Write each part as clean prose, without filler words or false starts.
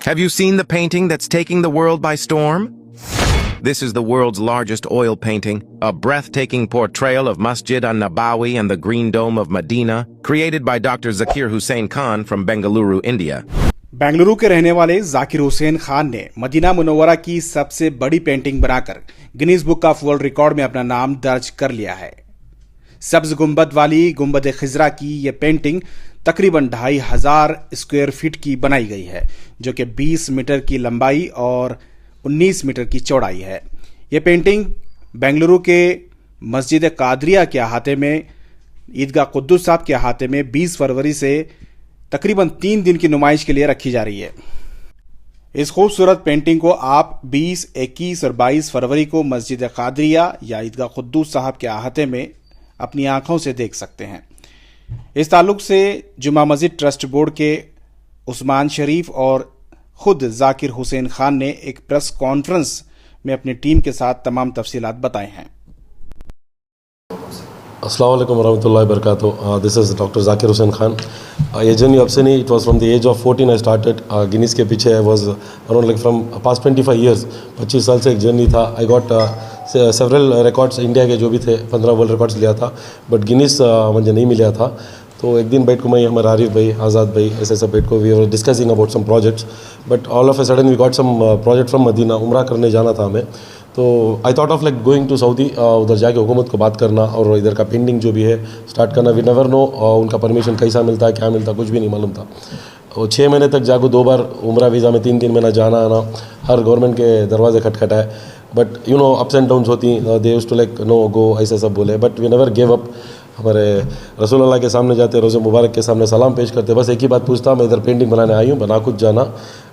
Have you seen the painting that's taking the world by storm? This is the world's largest oil painting, a breathtaking portrayal of Masjid an-Nabawi and the Green Dome of Medina, created by Dr. Zakir Hussain Khan from Bengaluru, India. Bengaluru के रहने वाले जाकिर हुसैन खान ने Medina Munawwara की सबसे बड़ी painting बनाकर Guinness book of world record में अपना नाम दर्ज कर लिया है। सब्ज गुंबद वाली गुंबद खिजरा की यह पेंटिंग तकरीबन 2500 स्क्वायर फीट की बनाई गई है, जो कि 20 मीटर की लंबाई और 19 मीटर की चौड़ाई है। यह पेंटिंग बेंगलुरु के मस्जिद कादरिया के अहाते में ईदगाह कुद्दुस साहब के अहाते में 20 फरवरी से तकरीबन 3 दिन की नुमाइश के लिए रखी जा रही है। इस खूबसूरत पेंटिंग को आप 20, 21 और 22 फरवरी को मस्जिद कादरिया या ईदगाह कुद्दुस साहब के अहाते में अपनी आंखों से देख सकते हैं। इस ताल्लुक से जुमा मस्जिद ट्रस्ट बोर्ड के उस्मान शरीफ और खुद जाकिर हुसैन खान ने एक प्रेस कॉन्फ्रेंस में अपनी टीम के साथ तमाम तफसीलात बताए हैं। अस्सलाम वालेकुम वरहमतुल्लाहि वबरकातुहू। This is doctor Zakir Hussain Khan. ये जर्नी अब से नहीं, it was from the age of 14 I started. Guinness के पीछे I was around like from past 25 years, 25 साल से एक जर्नी था। I got several records India के जो भी थे, 15 वर्ल्ड रिकॉर्ड्स लिया था, बट गिनीज मुझे नहीं मिला था। तो एक दिन बैठ को मैं हमारे आरिफ भाई, आज़ाद भाई, ऐसे सब बैठ को we were discussing about some projects, but all of a sudden we got some project from Medina. उम्रा करने जाना था हमें, तो I thought of like going to Saudi, उधर जाके हुकूमत को बात करना और इधर का पेंटिंग जो भी है स्टार्ट करना। वी नेवर नो उनका परमिशन कैसा मिलता है, क्या मिलता है, कुछ भी नहीं मालूम था। और 6 महीने तक जाको 2 बार उम्रा वीज़ा में 3-3 महीना जाना आना, हर गवर्नमेंट के दरवाजे खटखटाए, but you know ups and downs होती, they used to like no go, ऐसे सब बोले, but we never give up. हमारे रसूल अल्लाह के सामने जाते, रोज़े मुबारक के सामने सलाम पेश करते, बस एक ही बात पूछता, मैं इधर पेंटिंग बनाने आई हूँ, बना कुछ जाना।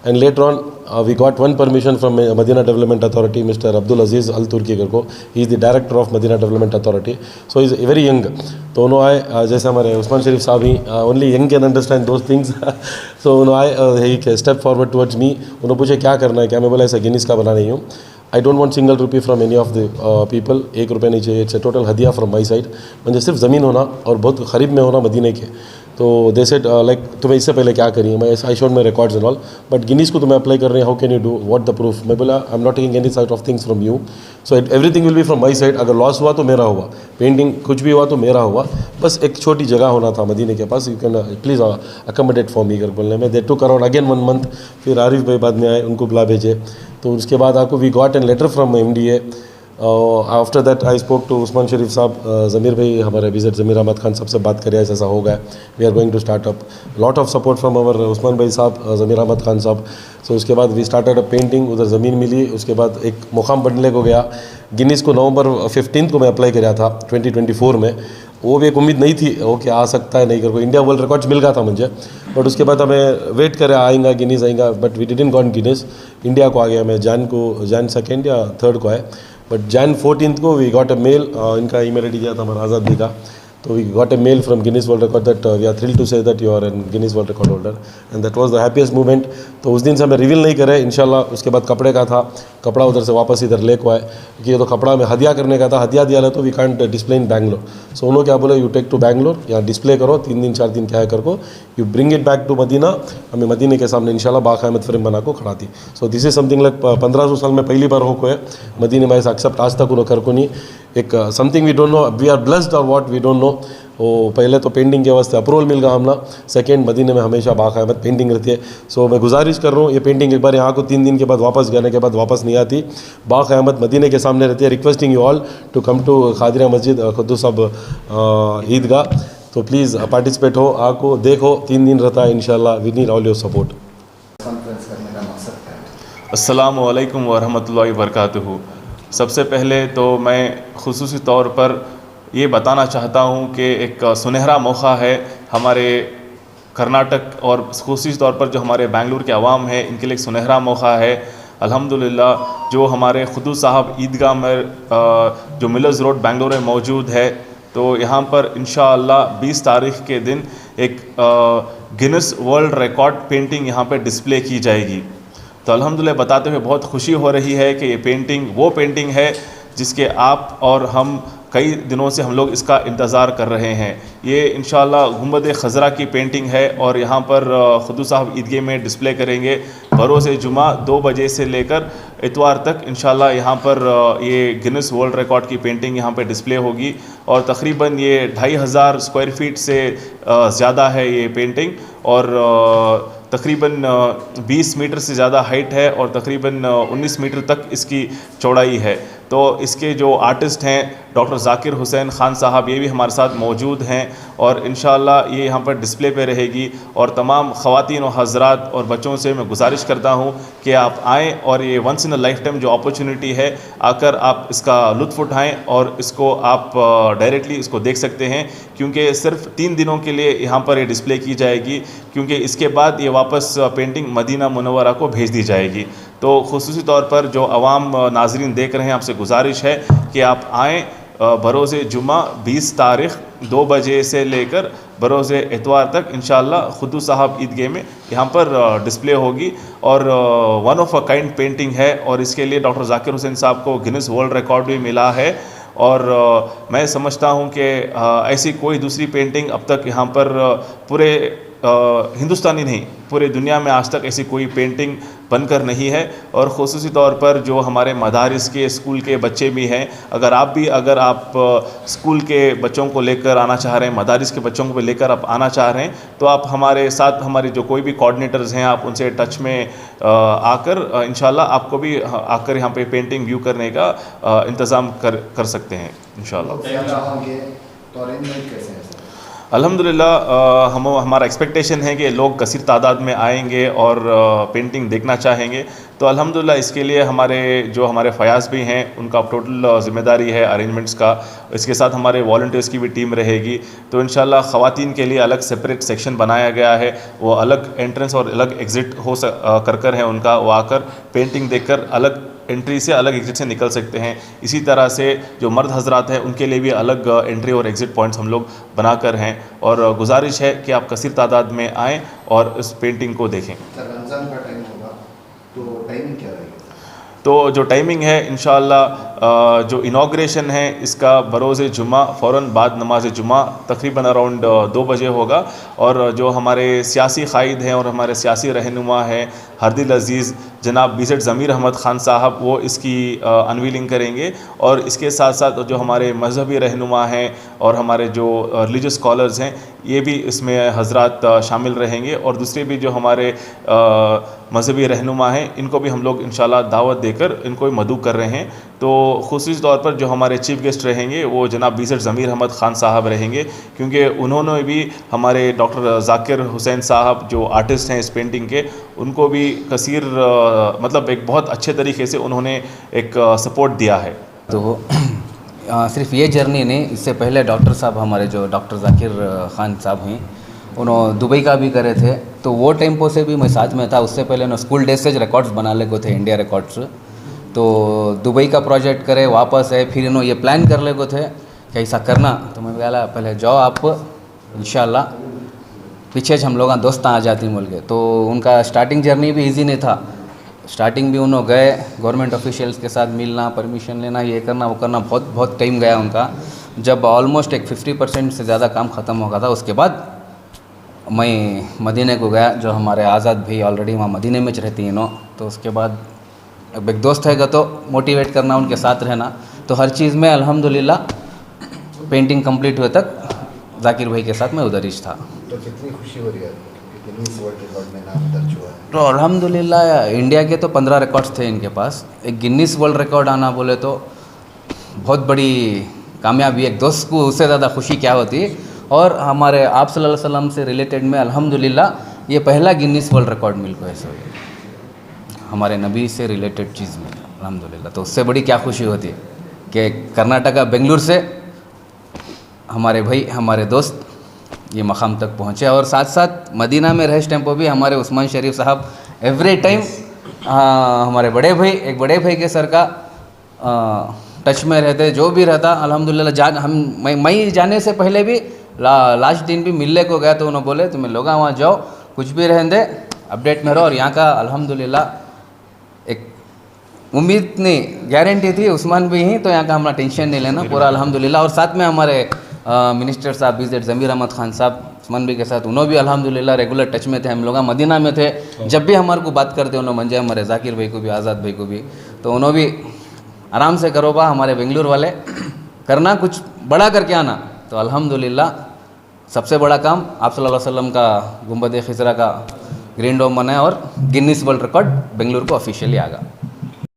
And later on we got one permission from Medina development authority, mister Abdul Aziz Al Turki को, he is the director of Medina development authority, so is very young. तो उन्होंने आए, जैसे हमारे उस्मान शरीफ साहब ही, only young can understand those things. So उन्होंने आए, he step forward towards me. उन्होंने पूछे क्या करना है, क्या, मैं बोला ऐसा गिनीज का बना रही हूँ। I don't want single rupee from any of the people, 1 रुपये नहीं चाहिए, इट्स ए टोटल हदिया फ्रॉम माई साइड। मुझे सिर्फ ज़मीन होना और बहुत करीब में होना मदीने के। तो दे सेड लाइक तुम्हें इससे पहले क्या करिए, मैं I showed my records and all, but Guinness को तुम्हें अप्लाई कर रहे हैं, how can you do, what the proof. मैं बोला I am not taking any side of things from you, so everything will be from my side. अगर loss हुआ तो मेरा हुआ, पेंटिंग कुछ भी हुआ तो मेरा हुआ, बस एक छोटी जगह होना था मदीने के पास, you can please accommodate for me कर बोलने में। They took around again 1 month, फिर आरिफ भाई बाद में आए, उनको बुला भेजे। तो उसके बाद आपको we got an letter from MDA। After that I spoke to Usman Sharif साहब, ज़मीर भाई हमारे विजिट, ज़मीर अहमद खान सबसे बात करिए, ऐसा हो गया, we are going to start up, lot of support from our Usman भाई साहब, ज़मीर अहमद खान साहब। सो उसके बाद वी स्टार्टेड अ पेंटिंग, उधर ज़मीन मिली, उसके बाद एक मुकाम बनने को गया। गिनीज को नवंबर 15 को मैं अप्लाई किया था 2024 में। वो भी एक उम्मीद नहीं थी वो कि आ सकता है, नहीं कर को इंडिया वर्ल्ड रिकॉर्ड्स मिल गया था मुझे, बट उसके बाद हमें वेट करें आएगा गिनीज आएगा, but we didn't got Guinness. India को आ गया, मैं जान 2nd या 3rd को आए, बट Jan 14 को वी गॉट अ मेल, इनका ईमेल आईडी दिया था हमारा आज़ाद जी का, तो we got a mail from Guinness world record that we are thrilled to say that you are an Guinness world record holder, and that was the happiest moment. तो उस दिन से हमें रिवील नहीं करे इंशाल्लाह। उसके बाद कपड़े का था, कपड़ा उधर से वापस इधर ले को आए, क्योंकि ये तो कपड़ा में हदिया करने का था, हदिया दिया तो we can't display in Bangalore. So उन्होंने क्या बोले, यू टेक टू बैंगलोर, या डिस्प्ले करो 3 दिन 4 दिन क्या है करको, you bring it back to Medina, हमें मदीने के सामने इंशाल्लाह बाक़यामत फ्रेम बना को खड़ा थी। So this is something like 1500 साल में पहली बार हो को है मदीने में ऐसा एक्सेप्ट आज तक उन्होंने कर को नहीं। एक something we don't know, we are blessed और व्हाट वी डोंट नो। वो पहले तो पेंटिंग के वास्ते अप्रूवल मिल गया हमला, सेकेंड मदीने में हमेशा बाक़यामत पेंटिंग रहती है। सो मैं गुजारिश कर रहा हूँ, ये पेंटिंग एक बार यहाँ को 3 दिन के बाद वापस जाने के बाद वापस नहीं आती, बाक़यामत मदीने के सामने रहती है। Requesting you all to come to Qadriya Masjid Quddus साहब ईदगाह, तो प्लीज़ पार्टिसिपेट हो, आको देखो, 3 दिन रहता है इंशाल्लाह, we need all your support. अस्सलामु अलैकुम वरहमतुल्लाहि वबरकातुहू। सबसे पहले तो मैं खुसूसी तौर पर ये बताना चाहता हूँ कि एक सुनहरा मौका है हमारे कर्नाटक और खुसूसी तौर पर जो हमारे बेंगलुरु के अवाम है, इनके लिए एक सुनहरा मौका है। अल्हम्दुलिल्लाह जो हमारे खुद्दुस साहब ईदगाह में जो मिलर्स रोड बेंगलुरु में मौजूद है, तो यहाँ पर इंशाअल्लाह 20 तारीख़ के दिन एक गिनीज वर्ल्ड रिकॉर्ड पेंटिंग यहाँ पर डिस्प्ले की जाएगी। तो अल्हम्दुलिल्लाह बताते हुए बहुत खुशी हो रही है कि ये पेंटिंग वो पेंटिंग है जिसके आप और हम कई दिनों से हम लोग इसका इंतज़ार कर रहे हैं। ये इंशाअल्लाह गुंबद खज़रा की पेंटिंग है और यहाँ पर खुदू साहब ईदगाह में डिस्प्ले करेंगे। बरोज़ जुमा 2 बजे से लेकर इतवार तक इंशाअल्लाह यहाँ पर ये गिनीज वर्ल्ड रिकॉर्ड की पेंटिंग यहाँ पर डिस्प्ले होगी और तकरीबन ये 2500 स्क्वायर फीट से ज़्यादा है ये पेंटिंग और तकरीबन 20 मीटर से ज़्यादा हाइट है और तकरीबन 19 मीटर तक इसकी चौड़ाई है। तो इसके जो आर्टिस्ट हैं डॉक्टर ज़ाकिर हुसैन ख़ान साहब, ये भी हमारे साथ मौजूद हैं और इंशाअल्लाह ये यहाँ पर डिस्प्ले पे रहेगी। और तमाम ख़वातीन और हज़रात और बच्चों से मैं गुजारिश करता हूँ कि आप आएँ और ये once in a life time जो अपॉर्चुनिटी है, आकर आप इसका लुत्फ़ उठाएँ और इसको आप डायरेक्टली इसको देख सकते हैं, क्योंकि सिर्फ 3 दिनों के लिए यहाँ पर ये डिस्प्ले की जाएगी, क्योंकि इसके बाद ये वापस पेंटिंग मदीना मुनव्वरा को भेज दी जाएगी। तो खुसूसी तौर पर जो अवाम नाज़रीन देख रहे हैं, आपसे गुजारिश है कि आप आएँ बरोज़ जुमा 20 तारीख़ 2 बजे से लेकर बरोज़ इतवार तक इंशाअल्लाह खुदू साहब ईदगाह में यहाँ पर डिस्प्ले होगी और one of a kind painting है और इसके लिए डॉक्टर ज़ाकिर हुसैन साहब को गिनीज वर्ल्ड रिकॉर्ड भी मिला है। और मैं समझता हूँ कि ऐसी कोई दूसरी पेंटिंग अब तक यहाँ पर पूरे हिंदुस्तानी नहीं, पूरे दुनिया में आज तक ऐसी कोई पेंटिंग बनकर नहीं है। और ख़ुसूसी तौर पर जो हमारे मदारिस के स्कूल के बच्चे भी हैं, अगर आप स्कूल के बच्चों को लेकर आना चाह रहे हैं, मदारिस के बच्चों को लेकर आप आना चाह रहे हैं, तो आप हमारे साथ हमारे जो कोई भी कोऑर्डिनेटर्स हैं, आप उनसे टच में आकर इंशाल्लाह आपको भी आकर यहाँ पे पेंटिंग व्यू करने का इंतज़ाम कर सकते हैं इंशाल्लाह। अल्हम्दुलिल्लाह हमारा एक्सपेक्टेशन है कि लोग कसीर तादाद में आएंगे और पेंटिंग देखना चाहेंगे। तो अल्हम्दुलिल्लाह इसके लिए हमारे फ़याज़ भी हैं, उनका टोटल ज़िम्मेदारी है अरेंजमेंट्स का। इसके साथ हमारे वॉलंटियर्स की भी टीम रहेगी। तो इंशाल्लाह ख़वातीन के लिए अलग सेपरेट सेक्शन बनाया गया है, वो अलग एंट्रेंस और अलग एग्ज़िट कर है उनका, वो आकर पेंटिंग देखकर अलग एंट्री से अलग एग्ज़िट से निकल सकते हैं। इसी तरह से जो मर्द हजरात हैं उनके लिए भी अलग एंट्री और एग्ज़िट पॉइंट्स हम लोग बनाकर हैं और गुजारिश है कि आप कसीर तादाद में आएँ और इस पेंटिंग को देखें। रमज़ान का टाइम होगा तो टाइमिंग क्या रहेगी? तो जो टाइमिंग है इंशाअल्लाह जो इनाग्रेशन है इसका बरोज़ जुमा फ़ौरन बाद नमाज जुमा तकरीबन अराउंड 2 बजे होगा और जो हमारे सियासी क़ायद हैं और हमारे सियासी रहनुमा हैं हरदिल अज़ीज़ जनाब बीज़ेड ज़मीर अहमद ख़ान साहब, वो इसकी अनवीलिंग करेंगे। और इसके साथ साथ जो हमारे मजहबी रहनुमा हैं और हमारे जो रिलीजियस स्कॉलर्स हैं, ये भी इसमें हजरात शामिल रहेंगे और दूसरे भी जो हमारे मजहबी रहनुमा हैं, इनको भी हम लोग इंशाल्लाह दावत देकर इनको भी मदऊ कर रहे हैं। तो ख़ुसूसी तौर पर जो हमारे चीफ़ गेस्ट रहेंगे वो जनाब बीज़ेड ज़मीर अहमद ख़ान साहब रहेंगे, क्योंकि उन्होंने भी हमारे डॉक्टर ज़ाकिर हुसैन साहब जो आर्टिस्ट हैं इस पेंटिंग के, उनको भी कसीर मतलब एक बहुत अच्छे तरीके से उन्होंने एक सपोर्ट दिया है। तो सिर्फ ये जर्नी नहीं, इससे पहले डॉक्टर साहब हमारे जो डॉक्टर ज़ाकिर ख़ान साहब हैं, उन्होंने दुबई का भी करे थे, तो वो टेम्पो से भी मैं साथ में था। उससे पहले उन्होंने स्कूल डेज से रिकॉर्ड्स बना ले गए थे, इंडिया रिकॉर्ड्स। तो दुबई का प्रोजेक्ट करे वापस है, फिर इन्होंने ये प्लान कर ले गए थे कि ऐसा करना। तो मैं बोला पहले जाओ आप, इंशाल्लाह पीछे हम लोग दोस्त आ जाती बोल के। तो उनका स्टार्टिंग जर्नी भी इजी नहीं था। स्टार्टिंग भी उन्होंने गए गवर्नमेंट ऑफिशियल्स के साथ मिलना, परमिशन लेना, ये करना वो करना, बहुत टाइम गया उनका। जब ऑलमोस्ट एक 50% से ज़्यादा काम ख़त्म हो गया था, उसके बाद मैं मदीने को गया। जो हमारे आज़ाद भाई ऑलरेडी वहाँ मदीने में रहती हैं तो उसके बाद अब एक दोस्त है तो मोटिवेट करना, उनके साथ रहना। तो हर चीज़ में अल्हम्दुलिल्लाह पेंटिंग कंप्लीट हुए तक ज़ाकिर भाई के साथ मैं उधर ही था। तो कितनी खुशी हो रही है कि गिनीज वर्ल्ड रिकॉर्ड में नाम दर्ज हुआ है? तो अल्हम्दुलिल्लाह इंडिया के तो 15 रिकॉर्ड्स थे इनके पास, एक गिनीज वर्ल्ड रिकॉर्ड आना बोले तो बहुत बड़ी कामयाबी। एक दोस्त को उससे ज़्यादा खुशी क्या होती। और हमारे आप सल्लल्लाहु अलैहि वसल्लम से रिलेटेड में अल्हम्दुलिल्लाह ये पहला गिनीज वर्ल्ड रिकॉर्ड मिल को ऐसे हमारे नबी से रिलेटेड चीज़ में अल्हम्दुलिल्लाह। तो उससे बड़ी क्या खुशी होती है कि कर्नाटका बेंगलुरु से हमारे भाई हमारे दोस्त ये मकाम तक पहुँचे। और साथ साथ मदीना में रह टेम्पो भी हमारे उस्मान शरीफ साहब एवरी टाइम हमारे बड़े भाई के सर का टच में रहते। जो भी रहता अल्हम्दुलिल्लाह मैं जाने से पहले भी लास्ट दिन भी मिलने को गया तो उन्होंने बोले तुम्हें लोग वहाँ जाओ, कुछ भी रहने दे, अपडेट में रहो। और यहाँ का अल्हम्दुलिल्लाह एक उम्मीद नहीं, गारंटी थी उस्मान भी ही, तो यहाँ का हमारा टेंशन नहीं लेना पूरा अल्हम्दुलिल्लाह। और साथ में हमारे मिनिस्टर साहब BZ ज़मीर अहमद खान साहब उस्मान भी के साथ, उन्होंने भी अल्हम्दुलिल्लाह रेगुलर टच में थे। हम लोग मदीना में थे, जब भी हमारे को बात करते उन्होंने मंजे हमारे जाकिर भाई को भी, आज़ाद भाई को भी, तो उन्होंने भी आराम से करो बा हमारे बेंगलुरु वाले, करना कुछ बड़ा करके आना। तो अल्हम्दुलिल्लाह सबसे बड़ा काम आप सल्लल्लाहु अलैहि वसल्लम का गुंबद खिजरा का ग्रीन डोम बनाया और गिनीज वर्ल्ड रिकॉर्ड बेंगलुरु को ऑफिशियली आ गया।